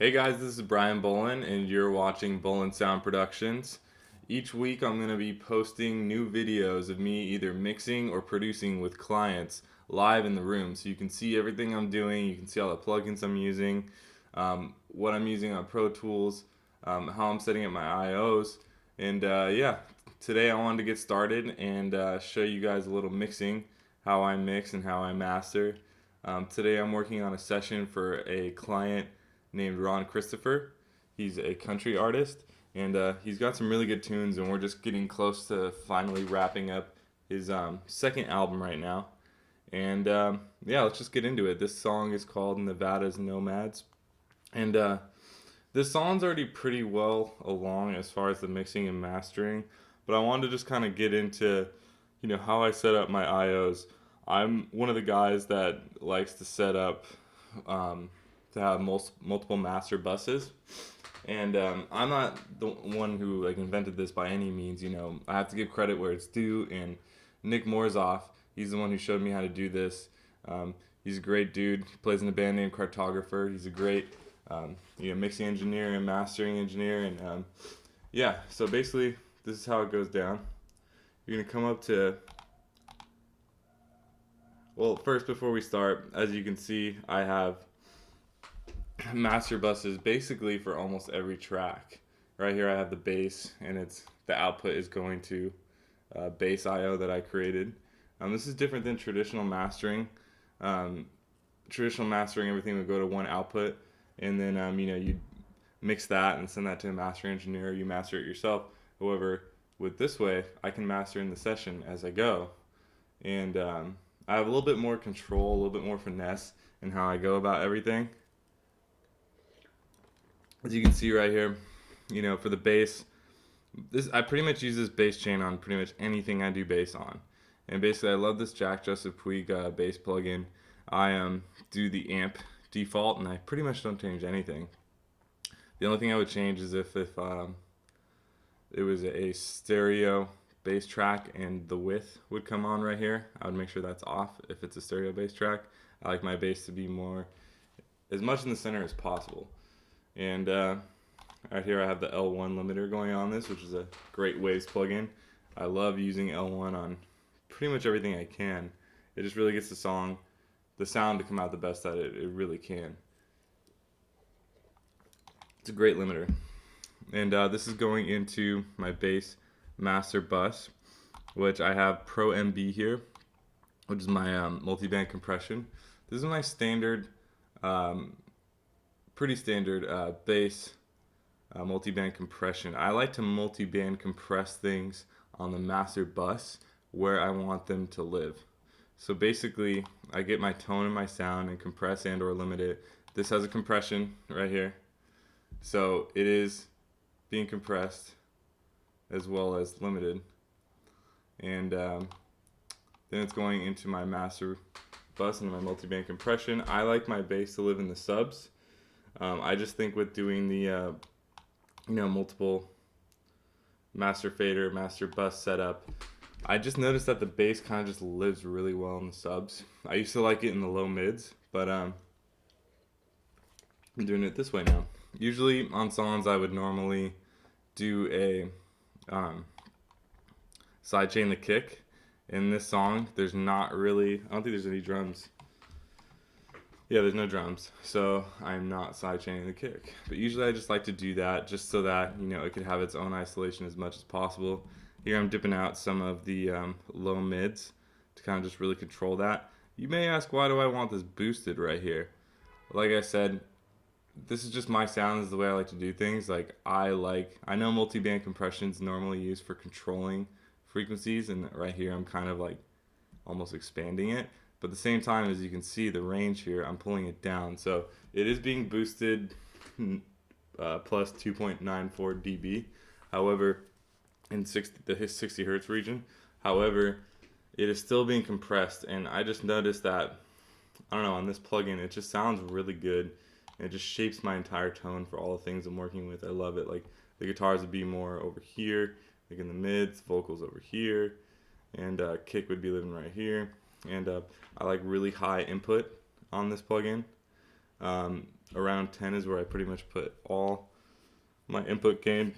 Hey guys, this is Brian Bolen, and you're watching Bolen Sound Productions. Each week, I'm going to be posting new videos of me either mixing or producing with clients live in the room. So you can see everything I'm doing, you can see all the plugins I'm using, what I'm using on Pro Tools, how I'm setting up my IOs. And yeah, today I wanted to get started and show you guys a little mixing, how I mix and how I master. Today I'm working on a session for a client named Ron Christopher. He's a country artist, and he's got some really good tunes, and we're just getting close to finally wrapping up his second album right now. And yeah, let's just get into it. This song is called Nevada's Nomads, and this song's already pretty well along as far as the mixing and mastering, but I wanted to just kind of get into, how I set up my IOs. I'm one of the guys that likes to set up to have multiple master buses. And I'm not the one who like invented this by any means. I have to give credit where it's due. And Nick Morzoff, he's the one who showed me how to do this. He's a great dude. He plays in a band named Cartographer. He's a great mixing engineer and mastering engineer. And yeah, so basically this is how it goes down. You're gonna come up to. Well, first before we start, as you can see, I have master buses basically for almost every track. Right here I have the bass, and the output is going to bass IO that I created. This is different than traditional mastering. Um, Traditional mastering, everything would go to one output, and then you mix that and send that to a master engineer. You master it yourself. However, with this way, I can master in the session as I go, and I have a little bit more control, a little bit more finesse in how I go about everything. As you can see right here, for the bass, this I pretty much use this bass chain on pretty much anything I do bass on. And basically, I love this Jack Joseph Puig bass plugin. I do the amp default, and I pretty much don't change anything. The only thing I would change is if it was a stereo bass track and the width would come on right here, I would make sure that's off if it's a stereo bass track. I like my bass to be more as much in the center as possible. And right here I have the L1 limiter going on this, which is a great Waves plugin. I love using L1 on pretty much everything I can. It just really gets the sound to come out the best that it really can. It's a great limiter. And this is going into my bass master bus, which I have Pro MB here, which is my multi-band compression. This is my standard, pretty standard bass multi-band compression. I like to multi-band compress things on the master bus where I want them to live. So basically, I get my tone and my sound and compress and or limit it. This has a compression right here. So it is being compressed as well as limited. And then it's going into my master bus and my multi-band compression. I like my bass to live in the subs. I just think with doing the multiple master fader, master bus setup, I just noticed that the bass kind of just lives really well in the subs. I used to like it in the low mids, but I'm doing it this way now. Usually on songs I would normally do a sidechain the kick. In this song, there's not really, I don't think there's any drums. Yeah, there's no drums, so I'm not sidechaining the kick. But usually I just like to do that just so that, it could have its own isolation as much as possible. Here I'm dipping out some of the low mids to kind of just really control that. You may ask, why do I want this boosted right here? Like I said, this is just my sound, this is the way I like to do things. I know multi-band compression is normally used for controlling frequencies, and right here I'm kind of like almost expanding it. But at the same time, as you can see, the range here, I'm pulling it down. So it is being boosted plus 2.94 dB. However, in the 60 hertz region. However, it is still being compressed, and I just noticed that, I don't know, on this plugin, it just sounds really good. And it just shapes my entire tone for all the things I'm working with. I love it. Like, the guitars would be more over here, like in the mids, vocals over here, and kick would be living right here. And I like really high input on this plugin. Around 10 is where I pretty much put all my input gain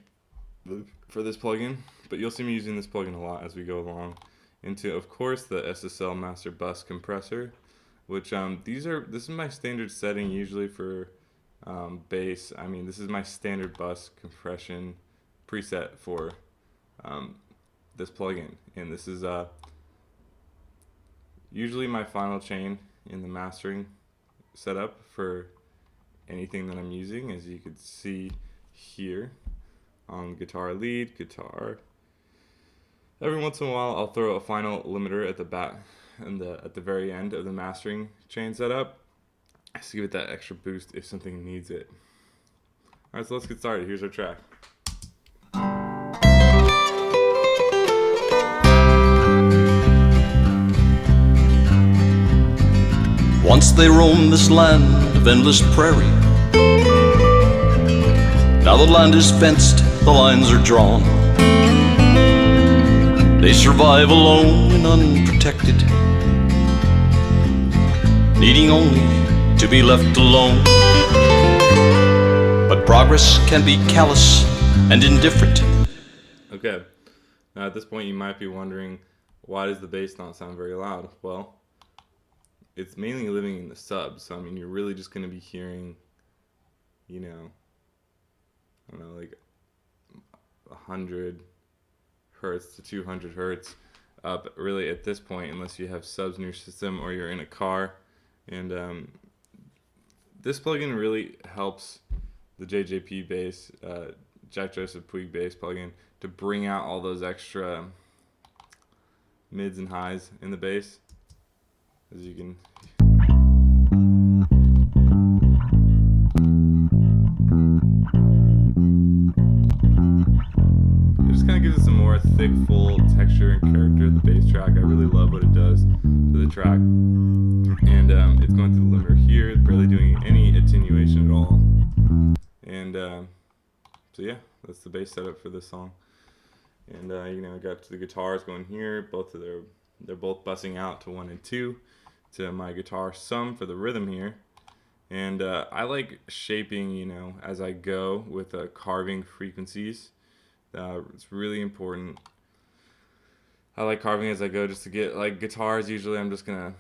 for this plugin, but you'll see me using this plugin a lot as we go along into, of course, the SSL Master Buss Compressor, which this is my standard setting usually for bass. I mean, this is my standard bus compression preset for this plugin, and this is usually my final chain in the mastering setup for anything that I'm using, as you can see here on guitar lead, guitar. Every once in a while I'll throw a final limiter at the back and at the very end of the mastering chain setup just to give it that extra boost if something needs it. Alright, so let's get started. Here's our track. Once they roamed this land of endless prairie. Now the land is fenced, the lines are drawn. They survive alone and unprotected, needing only to be left alone. But progress can be callous and indifferent. Okay, now at this point you might be wondering, why does the bass not sound very loud? Well, it's mainly living in the subs, so I mean, you're really just going to be hearing, you know, I don't know, like 100 hertz to 200 hertz up really at this point, unless you have subs in your system or you're in a car. And this plugin really helps the JJP bass, Jack Joseph Puig bass plugin, to bring out all those extra mids and highs in the bass, as you can. It just kind of gives it some more thick, full texture and character of the bass track. I really love what it does to the track. And it's going through the limiter here, it's barely doing any attenuation at all. And so yeah, that's the bass setup for this song. And you know, I got the guitars going here. They're both bussing out to 1 and 2 to my guitar sum for the rhythm here. And I like shaping, you know, as I go with carving frequencies. It's really important. I like carving as I go just to get, like, guitars, usually I'm just gonna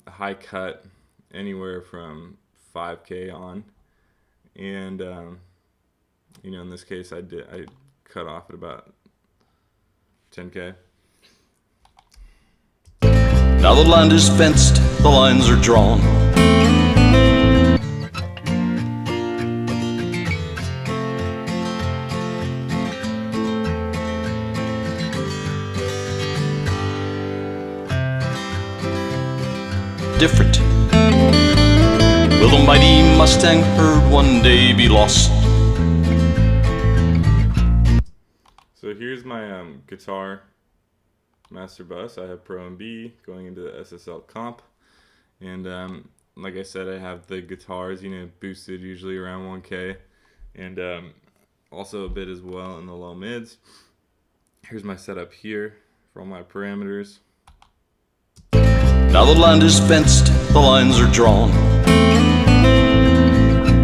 high cut anywhere from 5K on. And you know, in this case I cut off at about 10K. Now the land is fenced, the lines are drawn. Different. Will the mighty Mustang herd one day be lost? So here's my guitar master bus. I have Pro and B going into the SSL comp, and like I said, I have the guitars, you know, boosted usually around 1K, and also a bit as well in the low mids. Here's my setup here for all my parameters. Now the land is fenced, the lines are drawn.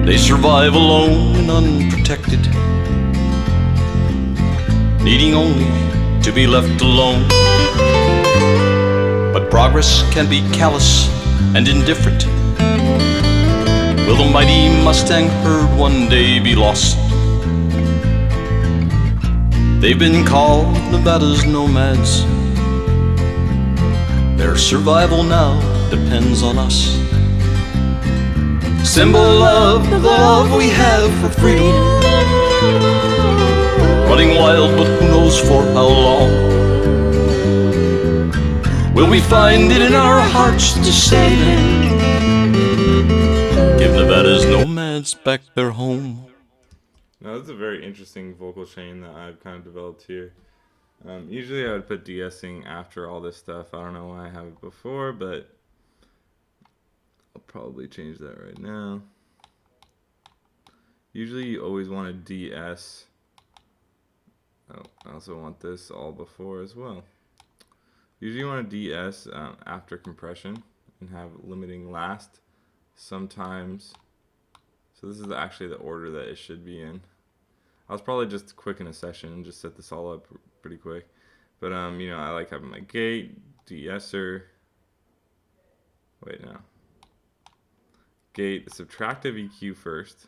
They survive alone and unprotected, needing only to be left alone. But progress can be callous and indifferent. Will the mighty Mustang herd one day be lost? They've been called Nevada's nomads. Their survival now depends on us. Symbol of the love we have for freedom, running wild, but who knows for how long. Will we find it in our hearts to say then, give Nevada's nomads back their home? Now, that's a very interesting vocal chain that I've kind of developed here. Usually I would put de-essing after all this stuff. I don't know why I have it before, but I'll probably change that right now. Usually you always want to de-ess. Oh, I also want this all before as well. Usually you want to de-ess after compression and have limiting last sometimes. So this is actually the order that it should be in. I was probably just quick in a session and just set this all up pretty quick. But you know, I like having my gate, de-esser. Wait, no. Gate, subtractive EQ first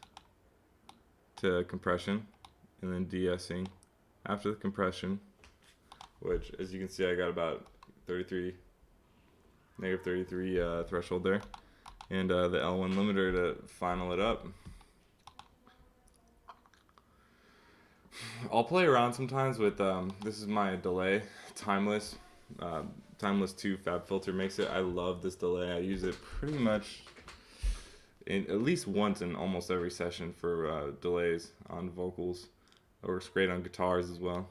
to compression, and then de-essing after the compression, which, as you can see, I got about 33, negative 33 threshold there, and the L1 limiter to final it up. I'll play around sometimes with, this is my delay, Timeless. Timeless 2 Fab Filter makes it. I love this delay. I use it pretty much at least once in almost every session for delays on vocals. It works great on guitars as well.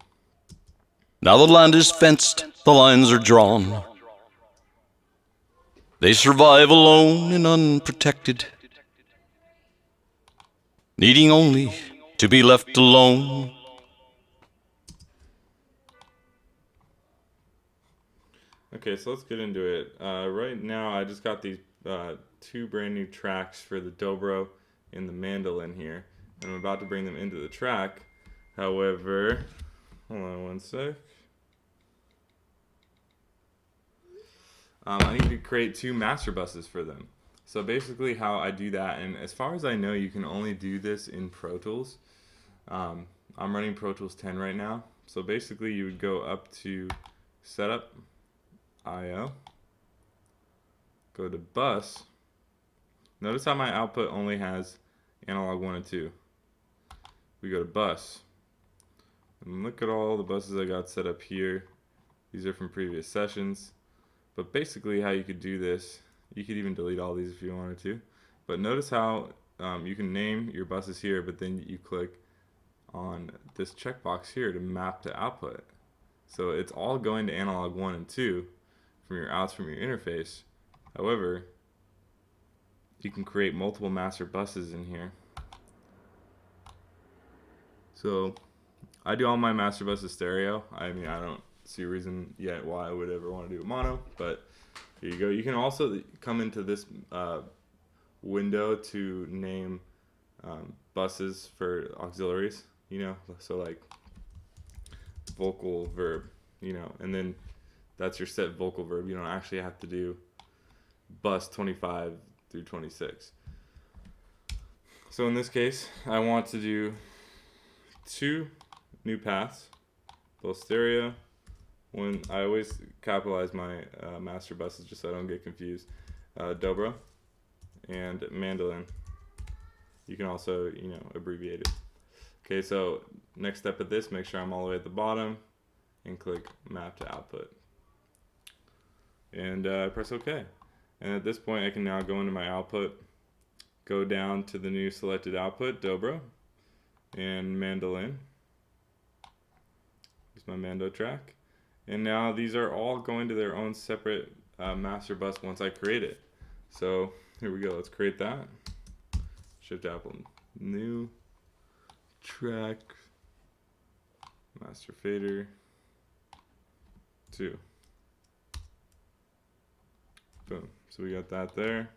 Now the land is fenced, the lines are drawn. They survive alone and unprotected, needing only to be left alone. Okay, so let's get into it. Right now, I just got these 2 brand new tracks for the dobro and the mandolin here, and I'm about to bring them into the track. However, hold on one sec. I need to create 2 master buses for them. So basically how I do that, and as far as I know, you can only do this in Pro Tools. I'm running Pro Tools 10 right now. So basically you would go up to Setup, I/O, go to Bus. Notice how my output only has analog 1 and 2. We go to Bus. And look at all the buses I got set up here. These are from previous sessions. But basically how you could do this, you could even delete all these if you wanted to. But notice how you can name your buses here, but then you click on this checkbox here to map to output. So it's all going to analog 1 and 2 from your outs from your interface. However, you can create multiple master buses in here. So I do all my master buses stereo. I mean, I don't see a reason yet why I would ever want to do a mono, but here you go. You can also come into this window to name buses for auxiliaries, you know, so like vocal verb, you know, and then that's your set vocal verb. You don't actually have to do bus 25 through 26. So in this case, I want to do 2 new paths, both stereo. When I always capitalize my master buses just so I don't get confused. Dobro and mandolin. You can also, you know, abbreviate it. Okay, so next step of this, make sure I'm all the way at the bottom and click map to output. And press OK. And at this point, I can now go into my output, go down to the new selected output, dobro, and mandolin. Here's my mando track. And now these are all going to their own separate master bus once I create it. So here we go. Let's create that. Shift Apple, new track, master fader 2. Boom. So we got that there.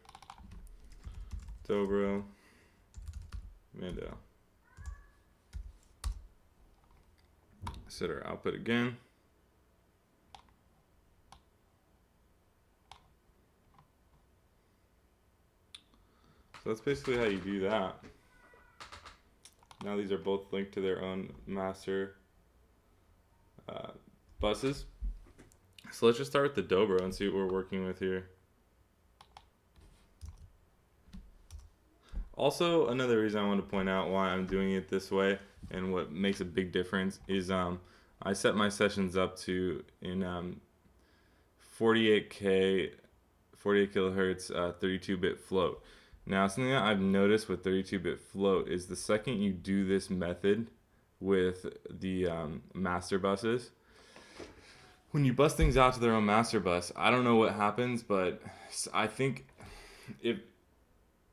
Dobro, Mando. Set our output again. So that's basically how you do that. Now these are both linked to their own master buses. So let's just start with the dobro and see what we're working with here. Also, another reason I want to point out why I'm doing it this way and what makes a big difference is I set my sessions up to in 48K, 48 kilohertz, 32-bit float. Now, something that I've noticed with 32-bit float is the second you do this method with the master buses, when you bust things out to their own master bus, I don't know what happens, but I think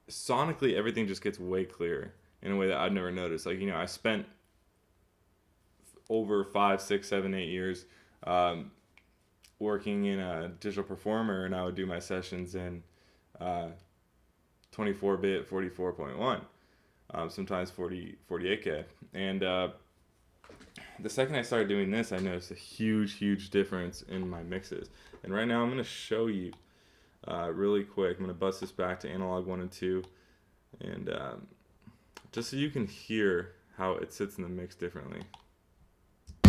sonically everything just gets way clearer in a way that I've never noticed. Like, you know, I spent over 5, 6, 7, 8 years working in a digital performer, and I would do my sessions in 24-bit 44.1, sometimes 48K. And the second I started doing this, I noticed a huge difference in my mixes. And right now I'm going to show you really quick. I'm going to bust this back to analog 1 and 2, and just so you can hear how it sits in the mix differently.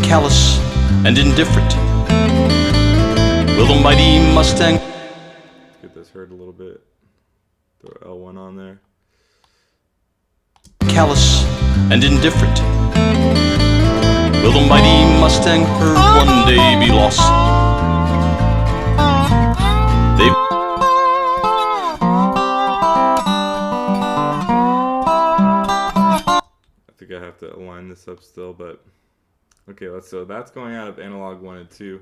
Callous and indifferent will the mighty Mustang. Let's get this heard a little bit. Throw L1 on there. Callous and indifferent will the mighty Mustang herd one day be lost. They've I think I have to align this up still, but okay, so that's going out of analog 1 and 2.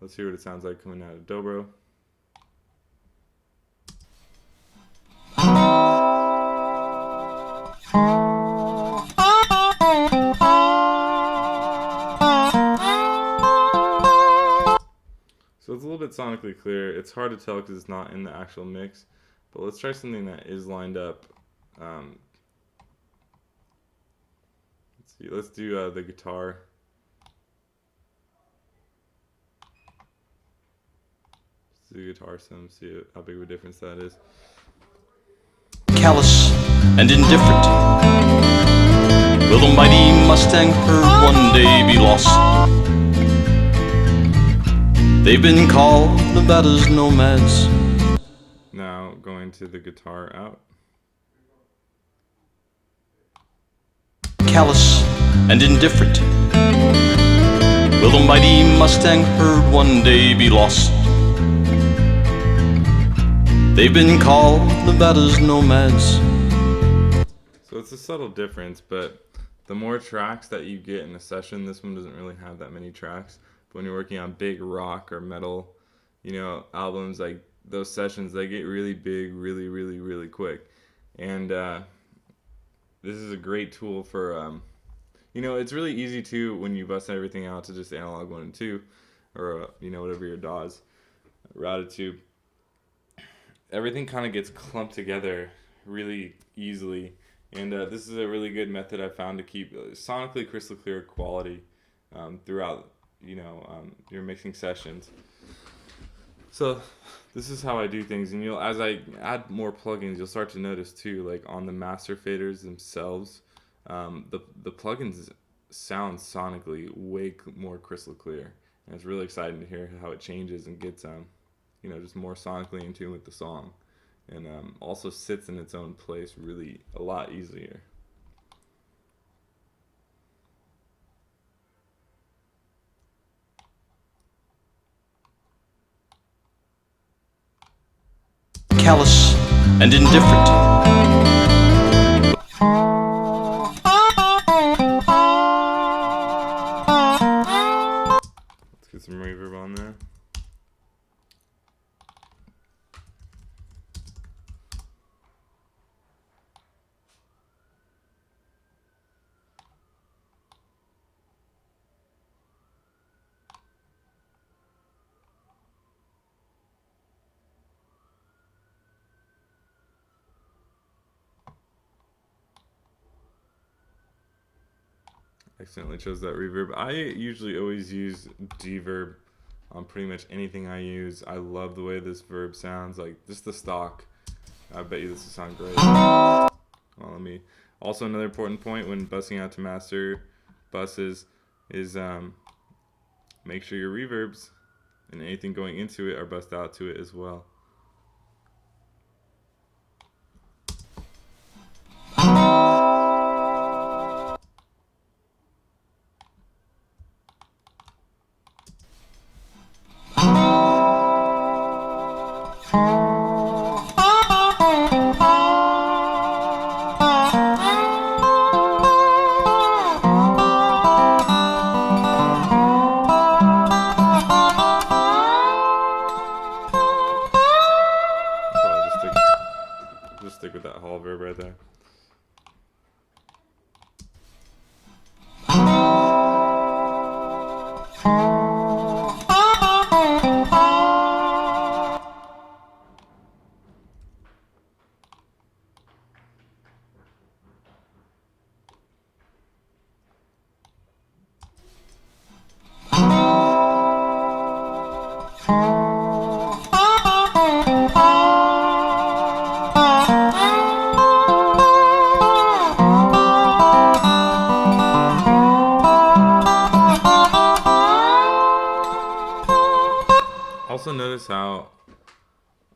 Let's hear what it sounds like coming out of dobro. So it's a little bit sonically clear. It's hard to tell because it's not in the actual mix, but let's try something that is lined up. Let's see. Let's do the guitar. Let's do the guitar some, see how big of a difference that is. callous and indifferent will the mighty Mustang herd one day be lost. They've been called Nevada's Nomads. Now going to the guitar out. Callous and indifferent will the mighty Mustang herd one day be lost. They've been called Nevada's Nomads. So it's a subtle difference, but the more tracks that you get in a session, this one doesn't really have that many tracks. But when you're working on big rock or metal, albums, like those sessions, they get really big, really quick. And this is a great tool for, it's really easy too when you bust everything out to just analog 1 and 2, or whatever your DAW's routed to. Everything kind of gets clumped together really easily, and this is a really good method I found to keep sonically crystal clear quality throughout your mixing sessions. So this is how I do things, and as I add more plugins, you'll start to notice too, like on the master faders themselves, the plugins sound sonically way more crystal clear, and it's really exciting to hear how it changes and gets just more sonically in tune with the song, and also sits in its own place really a lot easier. Callous and indifferent. Let's get some reverb on there. Accidentally chose that reverb. I usually always use G-verb on pretty much anything I use. I love the way this verb sounds, like just the stock. I bet you this will sound great. Well, also another important point when bussing out to master buses is make sure your reverbs and anything going into it are bussed out to it as well. Just stick with that hall verb right there.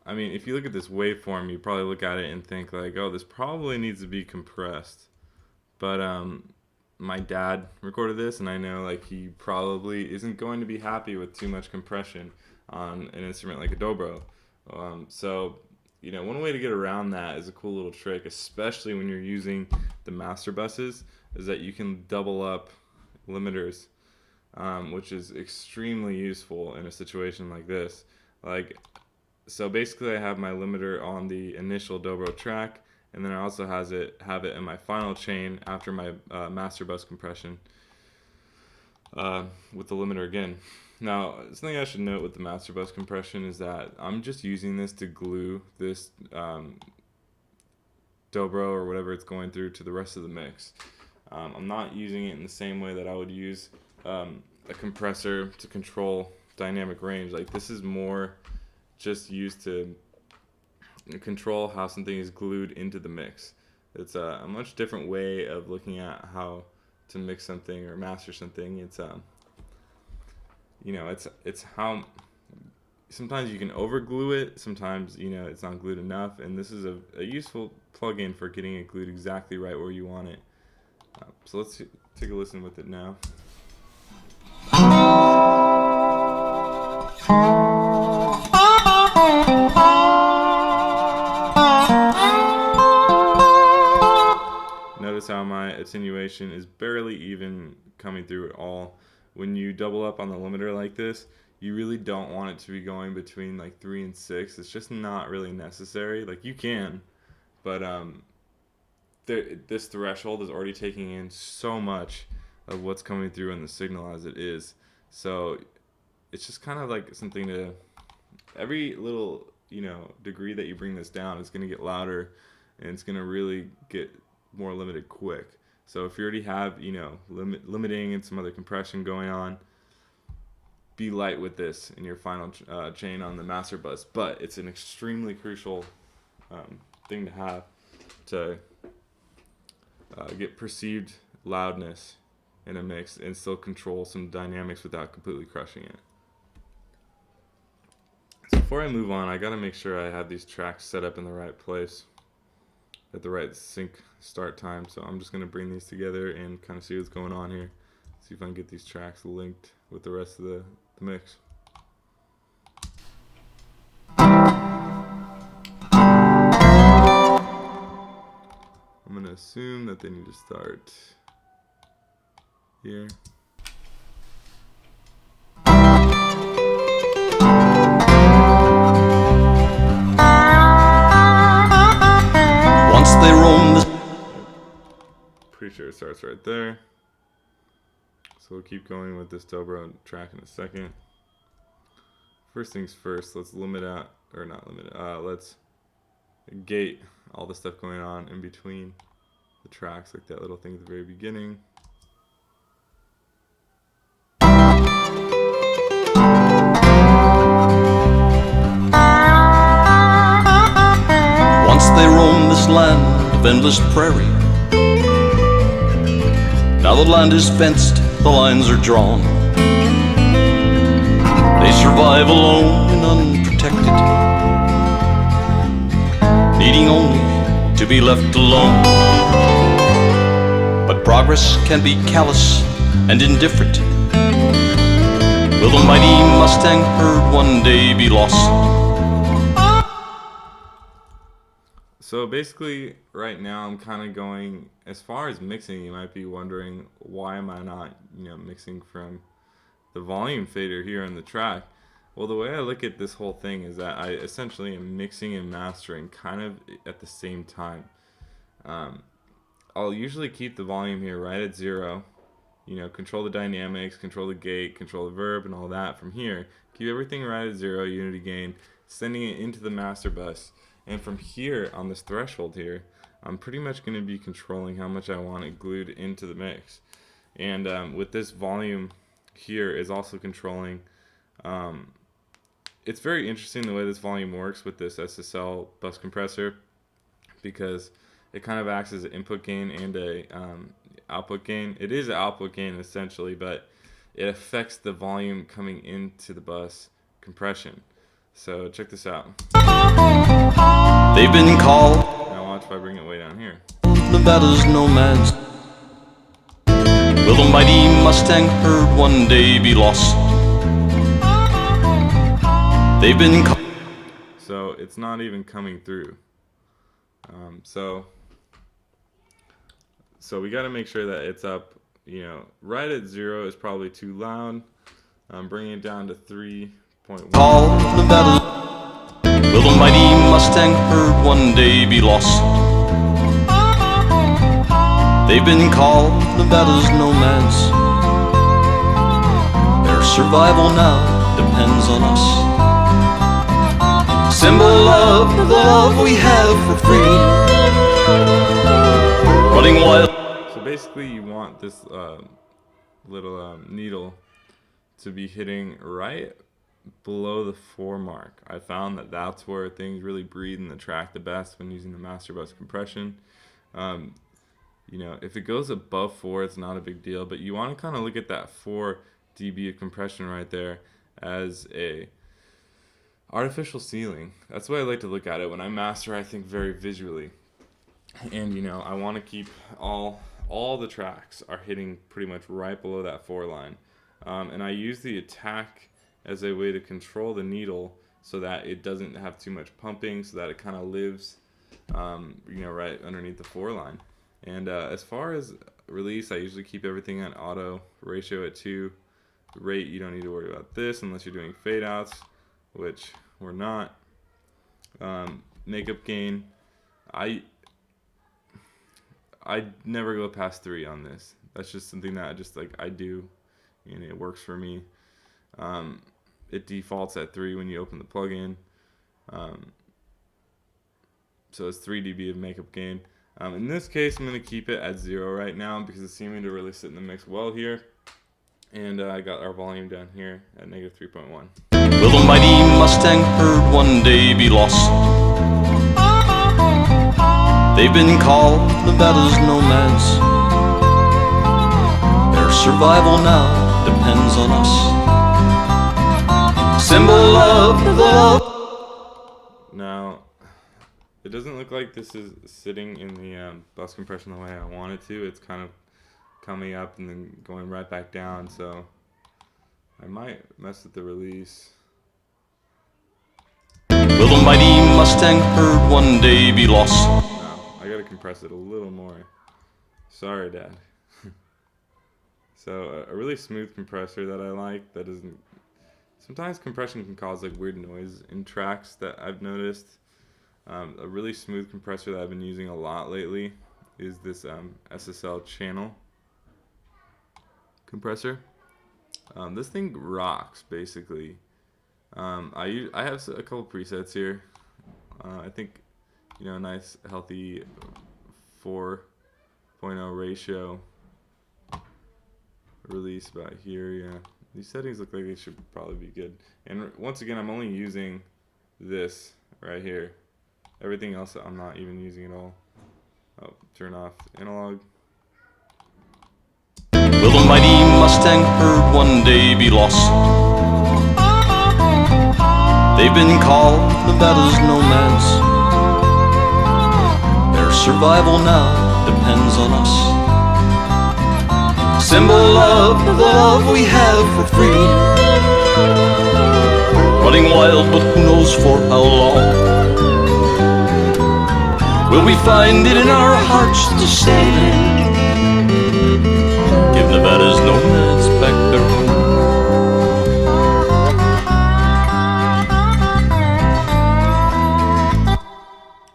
I mean, if you look at this waveform, you probably look at it and think like, oh, this probably needs to be compressed. But my dad recorded this, and I know like he probably isn't going to be happy with too much compression on an instrument like a dobro. So, one way to get around that is a cool little trick, especially when you're using the master buses, is that you can double up limiters, which is extremely useful in a situation like this. Like, so basically, I have my limiter on the initial dobro track, and then I also have it in my final chain after my master bus compression with the limiter again. Now, something I should note with the master bus compression is that I'm just using this to glue this dobro or whatever it's going through to the rest of the mix. I'm not using it in the same way that I would use a compressor to control dynamic range. Like, this is more just used to control how something is glued into the mix. It's a much different way of looking at how to mix something or master something. It's how sometimes you can over glue it, sometimes it's not glued enough, and this is a useful plug-in for getting it glued exactly right where you want it. So let's take a listen with it now. Notice how my attenuation is barely even coming through at all. When you double up on the limiter like this, you really don't want it to be going between like 3 and 6. It's just not really necessary. Like, you can, but this threshold is already taking in so much of what's coming through in the signal as it is. So it's just kind of like something to, every little degree that you bring this down, it's going to get louder, and it's going to really get more limited quick. So if you already have limiting and some other compression going on, be light with this in your final chain on the master bus. But it's an extremely crucial thing to have to get perceived loudness in a mix and still control some dynamics without completely crushing it. So before I move on, I gotta make sure I have these tracks set up in the right place at the right sync start time. So I'm just gonna bring these together and kind of see what's going on here. See if I can get these tracks linked with the rest of the mix. I'm gonna assume that they need to start here. Once they roam the Pretty sure it starts right there. So we'll keep going with this dobro track in a second. First things first, let's let's gate all the stuff going on in between the tracks, like that little thing at the very beginning. Once they roam this land of endless prairie. Now the land is fenced, the lines are drawn. They survive alone and unprotected, needing only to be left alone. But progress can be callous and indifferent. Will the mighty Mustang herd one day be lost? So basically, right now I'm kind of going, as far as mixing, you might be wondering, why am I not, mixing from the volume fader here on the track? Well, the way I look at this whole thing is that I essentially am mixing and mastering kind of at the same time. I'll usually keep the volume here right at 0, control the dynamics, control the gate, control the verb, and all that from here. Keep everything right at 0, unity gain, sending it into the master bus. And from here, on this threshold here, I'm pretty much going to be controlling how much I want it glued into the mix. And with this volume here is also controlling. It's very interesting the way this volume works with this SSL bus compressor, because it kind of acts as an input gain and a output gain. It is an output gain essentially, but it affects the volume coming into the bus compression. So check this out. They've been called Now watch if I bring it way down here. Nevada's nomads. Will the mighty Mustang herd one day be lost? They've been called. So it's not even coming through. So we got to make sure that it's up, right at 0 is probably too loud. Bringing it down to 3.1. Call Nevada. Will the mighty Mustang herd one day be lost? They've been called Nevada's nomads. Their survival now depends on us. Symbol of the love we have for freedom. Running wild. So basically you want this little needle to be hitting right below the 4 mark. I found that that's where things really breathe in the track the best when using the master bus compression. If it goes above 4, it's not a big deal, but you want to kind of look at that 4 dB of compression right there as a artificial ceiling. That's the way I like to look at it. When I master, I think very visually. And I want to keep all the tracks are hitting pretty much right below that 4 line. And I use the attack as a way to control the needle so that it doesn't have too much pumping, so that it kind of lives right underneath the 4 line. And as far as release, I usually keep everything at auto, ratio at 2. Rate, you don't need to worry about this unless you're doing fade outs, which we're not. Makeup gain, I never go past 3 on this. That's just something that I do, and it works for me. It defaults at 3 when you open the plugin. So it's 3 dB of makeup gain. In this case, I'm going to keep it at 0 right now because it's seeming to really sit in the mix well here. And I got our volume down here at negative 3.1. Will the mighty Mustang herd one day be lost? They've been called Nevada's nomads. Their survival now depends on us. Symbol of love. Now, it doesn't look like this is sitting in the bus compression the way I want it to. It's kind of coming up and then going right back down, so I might mess with the release. Will the mighty Mustang herd one day be lost? No, I gotta compress it a little more. Sorry, Dad. So a really smooth compressor that I like that doesn't. Sometimes compression can cause weird noise in tracks that I've noticed. A really smooth compressor that I've been using a lot lately is this SSL channel compressor. This thing rocks basically. I have a couple presets here. I think nice healthy 4.0 ratio release about here. Yeah, these settings look like they should probably be good. And once again, I'm only using this right here. Everything else I'm not even using at all. Oh, turn off analog. Will the mighty Mustang herd one day be lost? They've been called Nevada's nomads. Their survival now depends on us. Symbol of the love we have for freedom. Running wild, but who knows for how long. Will we find it in our hearts to stay there? Give Nevada's nomads back their home.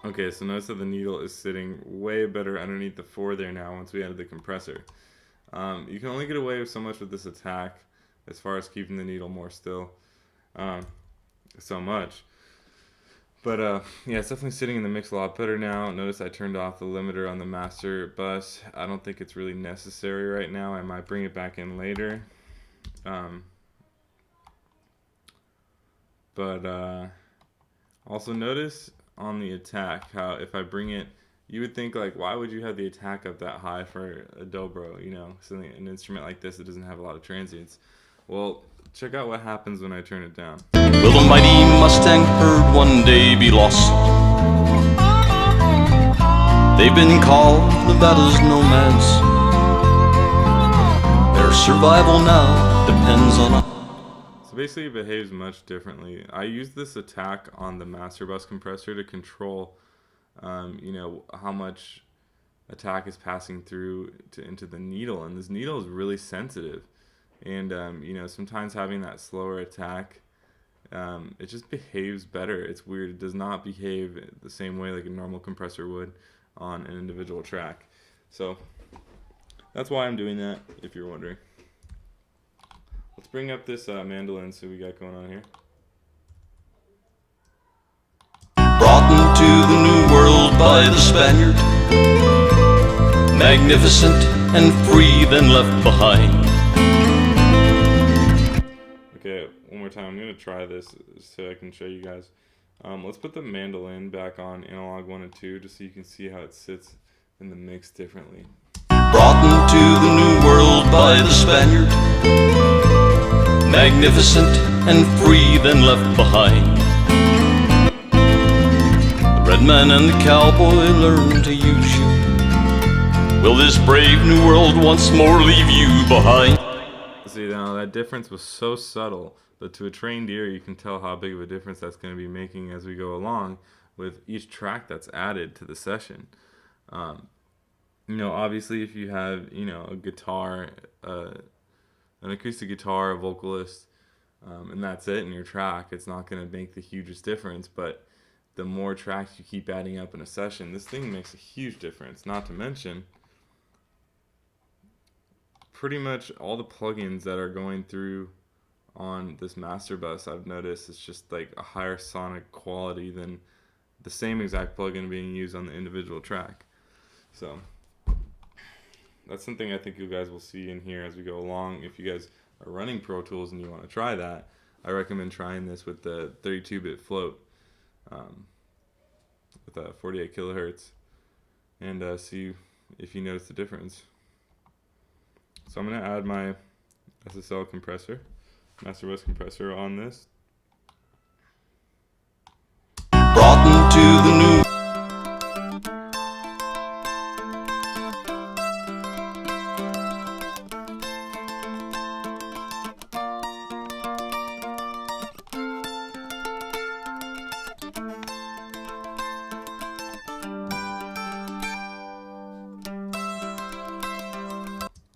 Okay, so notice that the needle is sitting way better underneath the 4 there now once we added the compressor. You can only get away with so much with this attack as far as keeping the needle more still. So much. But yeah, it's definitely sitting in the mix a lot better now. Notice I turned off the limiter on the master bus. I don't think it's really necessary right now. I might bring it back in later. Also notice on the attack how if I bring it, you would think why would you have the attack up that high for a dobro, something, an instrument like this that doesn't have a lot of transients. Well, check out what happens when I turn it down. Will the mighty Mustang herd one day be lost? They've been called Nevada's nomads. Their survival now depends on us. So basically it behaves much differently. I use this attack on the master bus compressor to control how much attack is passing through into the needle, and this needle is really sensitive, and sometimes having that slower attack, it just behaves better. It's weird. It does not behave the same way like a normal compressor would on an individual track. So that's why I'm doing that, if you're wondering. Let's bring up this mandolin, see what we got going on here. Brought into the new world by the Spaniard, magnificent and free, then left behind. Okay, one more time. I'm going to try this so I can show you guys. Let's put the mandolin back on analog 1 and 2 just so you can see how it sits in the mix differently. Brought into the new world by the Spaniard, magnificent and free, then left behind. The red man and the cowboy learn to use you. Will this brave new world once more leave you behind? See, now that difference was so subtle, but to a trained ear you can tell how big of a difference that's going to be making as we go along with each track that's added to the session. Obviously if you have, a guitar, an acoustic guitar, a vocalist, and that's it in your track, it's not going to make the hugest difference, but the more tracks you keep adding up in a session, this thing makes a huge difference. Not to mention, pretty much all the plugins that are going through on this master bus, I've noticed it's just like a higher sonic quality than the same exact plugin being used on the individual track. So that's something I think you guys will see in here as we go along. If you guys are running Pro Tools and you want to try that, I recommend trying this with the 32-bit float with 48 kilohertz and see if you notice the difference. So I'm going to add my SSL compressor, master bus compressor, on this. Brought into the new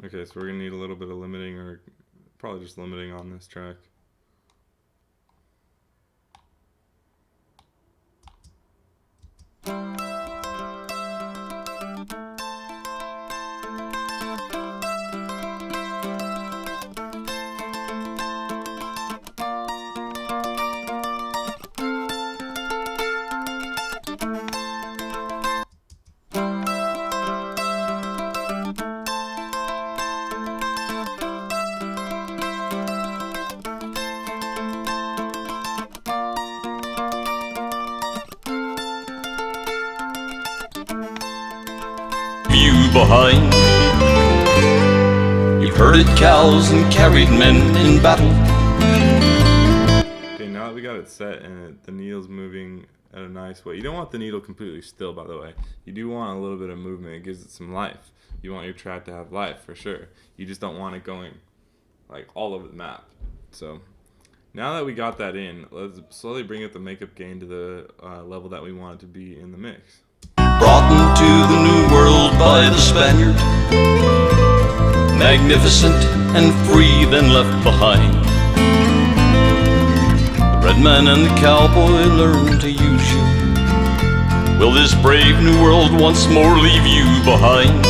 Okay, so we're going to need a little bit of limiting, or probably just limiting on this track. view behind. You've herded cows and carried men in battle. Okay, now that we got it set and the needle's moving at a nice way. You don't want the needle completely still, by the way. You do want a little bit of movement. It gives it some life. You want your track to have life, for sure. You just don't want it going like all over the map. So now that we got that in, let's slowly bring up the makeup gain to the level that we want it to be in the mix. Brought into the new world by the Spaniard, magnificent and free, then left behind. The red man and the cowboy learn to use you. Will this brave new world once more leave you behind?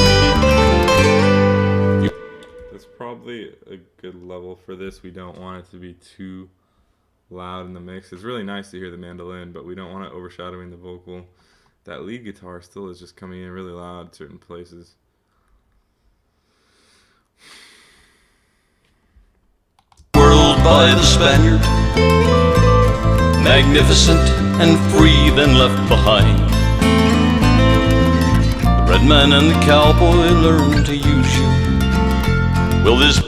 That's probably a good level for this. We don't want it to be too loud in the mix. It's really nice to hear the mandolin, but we don't want it overshadowing the vocal. That lead guitar still is just coming in really loud in certain places. World by the Spaniard, magnificent and free, then left behind. The red man and the cowboy learn to use you. Will this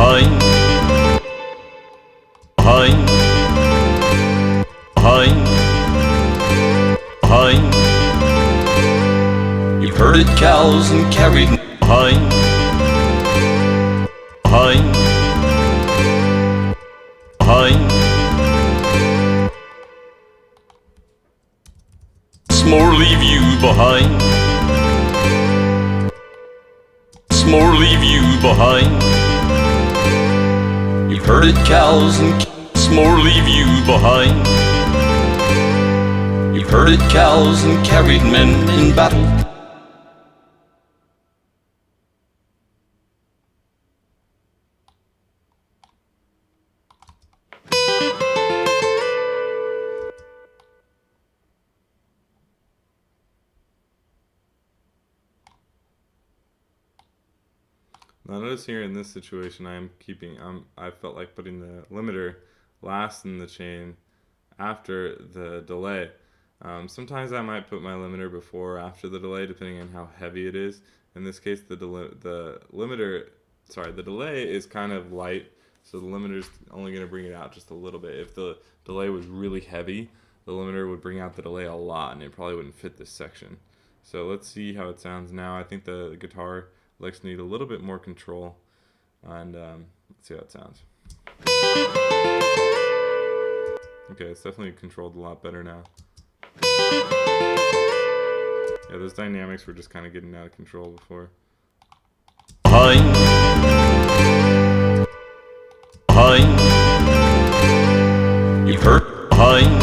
behind, behind, behind, behind. You've herded cows and carried behind, behind, behind. More leave you behind. More leave you behind. You've herded cows and more leave you behind. You've herded cows and carried men in battle. Now notice here in this situation I felt like putting the limiter last in the chain after the delay. Sometimes I might put my limiter before or after the delay depending on how heavy it is. In this case the delay is kind of light, so the limiter is only going to bring it out just a little bit. If the delay was really heavy, the limiter would bring out the delay a lot and it probably wouldn't fit this section. So let's see how it sounds now. I think the guitar licks need a little bit more control, and let's see how it sounds. Okay, it's definitely controlled a lot better now. Yeah, those dynamics were just kind of getting out of control before. Behind, behind. You've heard behind.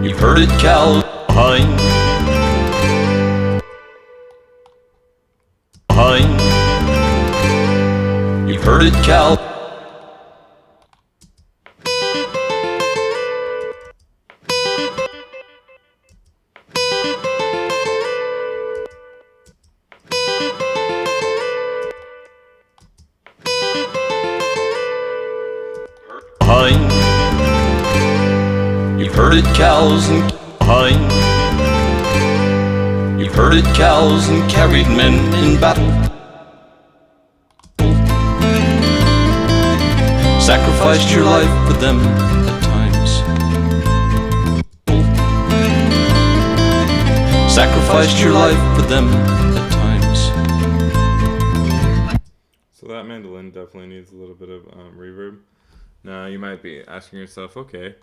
You've herded cows behind. Behind. You've herded cows. Behind. You've herded cows and behind. You've herded cows and carried men in battle. Sacrificed your life for them at times. Sacrificed your life for them at times. So that mandolin definitely needs a little bit of reverb. Now you might be asking yourself, okay,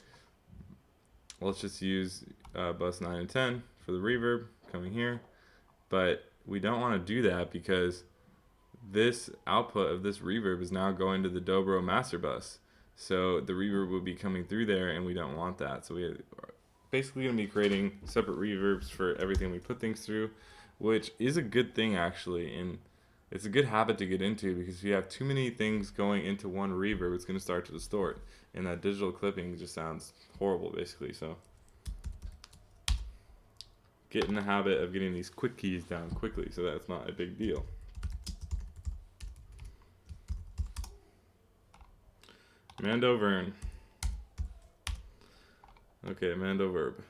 let's just use bus 9 and 10 for the reverb coming here. But we don't want to do that because this output of this reverb is now going to the Dobro master bus. So the reverb will be coming through there and we don't want that. So we are basically going to be creating separate reverbs for everything we put things through, which is a good thing actually. And it's a good habit to get into because if you have too many things going into one reverb, it's going to start to distort. And that digital clipping just sounds horrible basically. So get in the habit of getting these quick keys down quickly so that's not a big deal. Mando Vern. Okay, Mando Verb.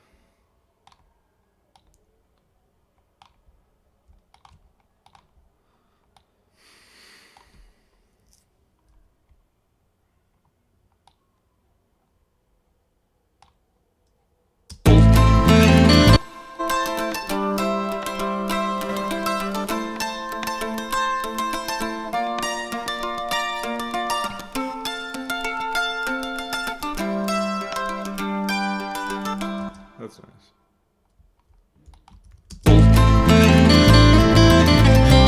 That's nice.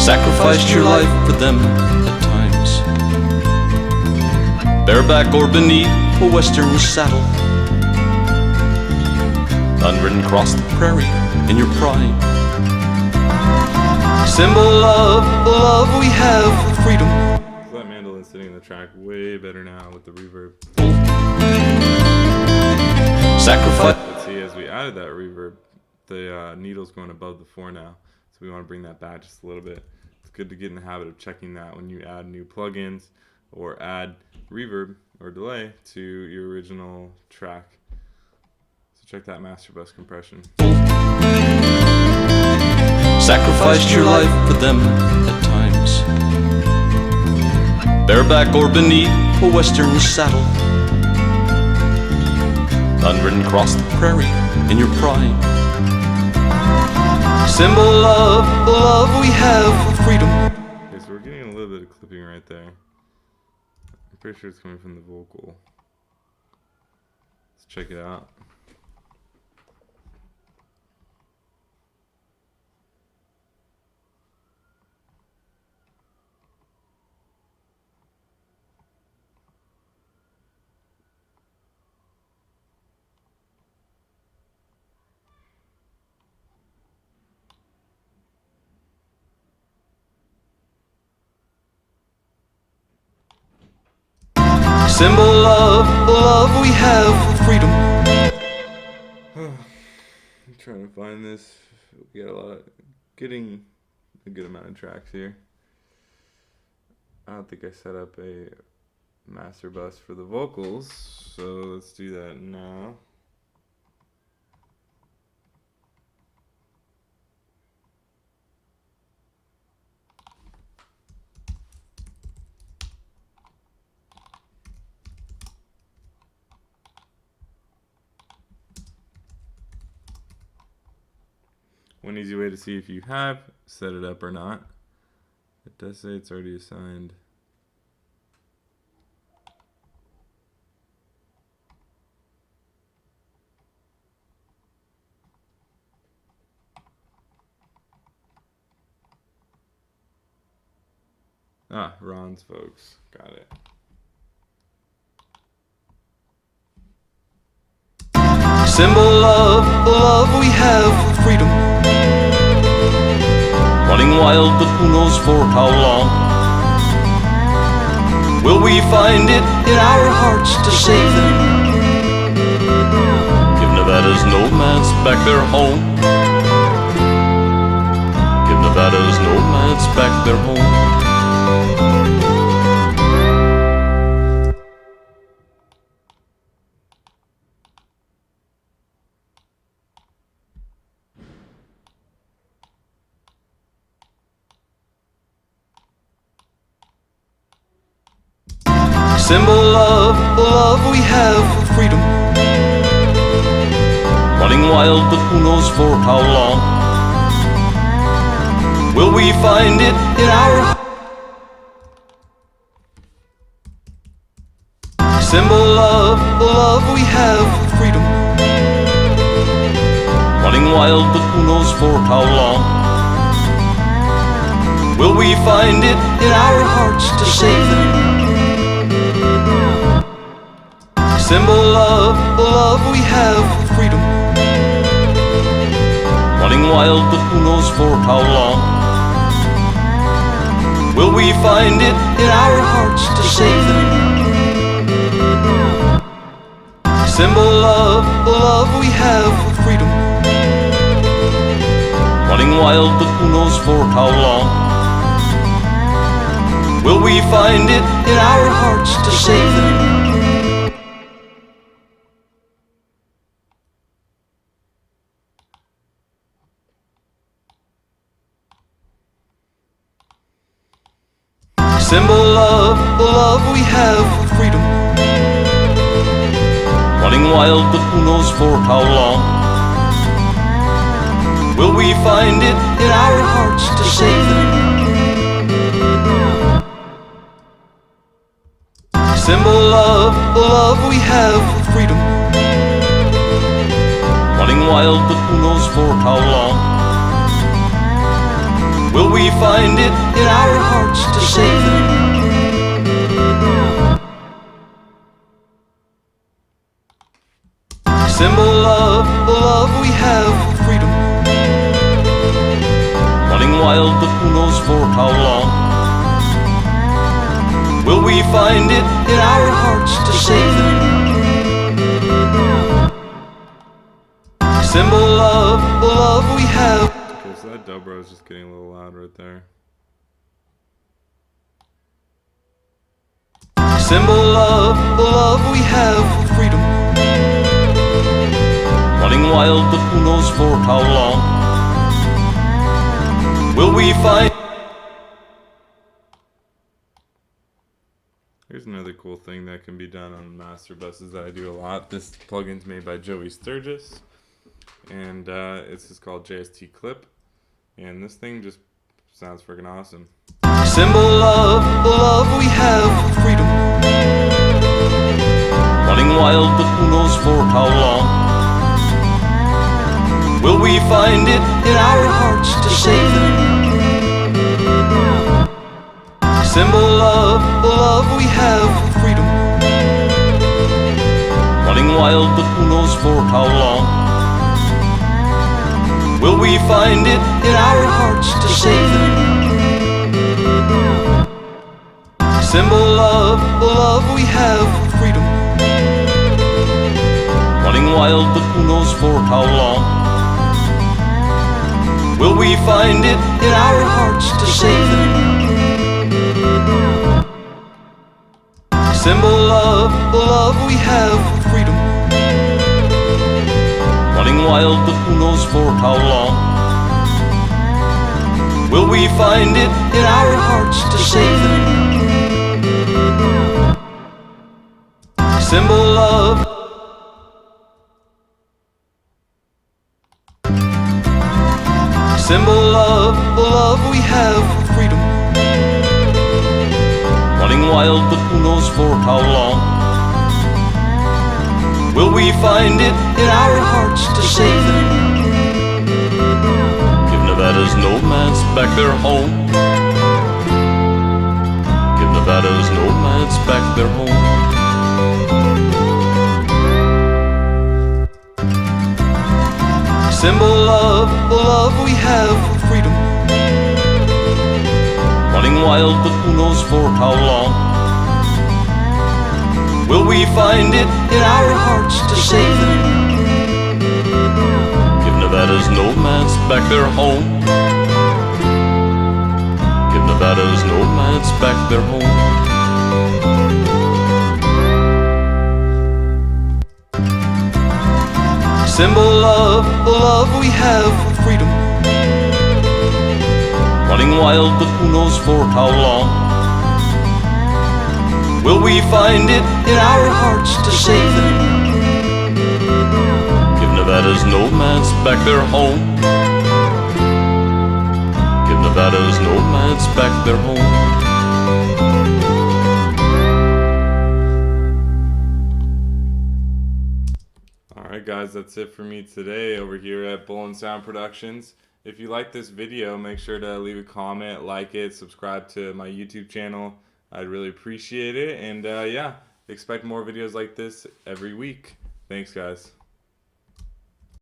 Sacrificed your life for them at times. Bareback or beneath a western saddle, unridden across the prairie in your pride. Symbol of the love we have for freedom. So that mandolin's sitting in the track way better now with the reverb. Sacrifice. Let's see, as we added that reverb, the needle's going above the 4 now. So we want to bring that back just a little bit. It's good to get in the habit of checking that when you add new plugins or add reverb or delay to your original track. So check that master bus compression. Sacrificed your life for them at times. bareback or beneath a western saddle, unridden across the prairie in your pride, symbol of the love we have for freedom. Okay, so we're getting a little bit of clipping right there. I'm pretty sure it's coming from the vocal. Let's check it out. Symbol of the love we have for freedom. I'm trying to find this. We got getting a good amount of tracks here. I don't think I set up a master bus for the vocals, so let's do that now. One easy way to see if you have set it up or not. It does say it's already assigned. Ah, Ron's folks. Got it. Symbol of the love we have for freedom. Running wild, but who knows for how long. Will we find it in our hearts to save them? Give Nevada's nomads back their home. Give Nevada's nomads back their home. Symbol of the love we have for freedom. Running wild, but who knows for how long. Will we find it in our symbol of the love we have for freedom. Running wild, but who knows for how long. Will we find it in our hearts to save them? Symbol of the love we have for freedom. Running wild, but who knows for how long. Will we find it in our hearts to save them? Symbol of the love we have for freedom. Running wild, but who knows for how long. Will we find it in our hearts to save them? Symbol of the love we have for freedom. Running wild, but who knows for how long. Will we find it in our hearts to save them? Symbol of the love we have for freedom. Running wild, but who knows for how long. Will we find it in our hearts to save them? Symbol of the love we have for freedom. Running wild, but who knows for how long. Will we find it in our hearts to save them? Symbol of the love we have. Okay, so that dobro is just getting a little loud right there. Symbol of the love we have for freedom. Running wild, but who knows for how long. Will we find Here's another cool thing that can be done on master buses that I do a lot. This plugin's made by Joey Sturgis, and it's just called JST Clip, and this thing just sounds freaking awesome. Symbol of the love we have for freedom. Running wild, but who knows for how long. Will we find it in our hearts to save them? Symbol of the love we have for freedom. Running wild, but who knows for how long. Will we find it in our hearts to save them? Symbol of the love we have for freedom. Running wild, but who knows for how long. Will we find it in our hearts to save them? Symbol of the love we have for freedom. Running wild, but who knows for how long. Will we find it in our hearts to save them? Symbol of Symbol of the love we have for freedom. Running wild, but who knows for how long. Will we find it in our hearts to save them? Give Nevada's nomads back their home. Give Nevada's nomads back their home. Symbol of the love we have for freedom. Running wild, but who knows for how long. Will we find it in our hearts to save them? Give Nevada's nomads back their home. Give Nevada's nomads back their home. Symbol of the love we have for freedom. Running wild, but who knows for how long. Will we find it in our hearts to save them? Give Nevada's nomads back their home. Give Nevada's nomads back their home. Alright guys, that's it for me today over here at Bolen Sound Productions. If you like this video, make sure to leave a comment, like it, subscribe to my YouTube channel. I'd really appreciate it. And yeah, expect more videos like this every week. Thanks guys.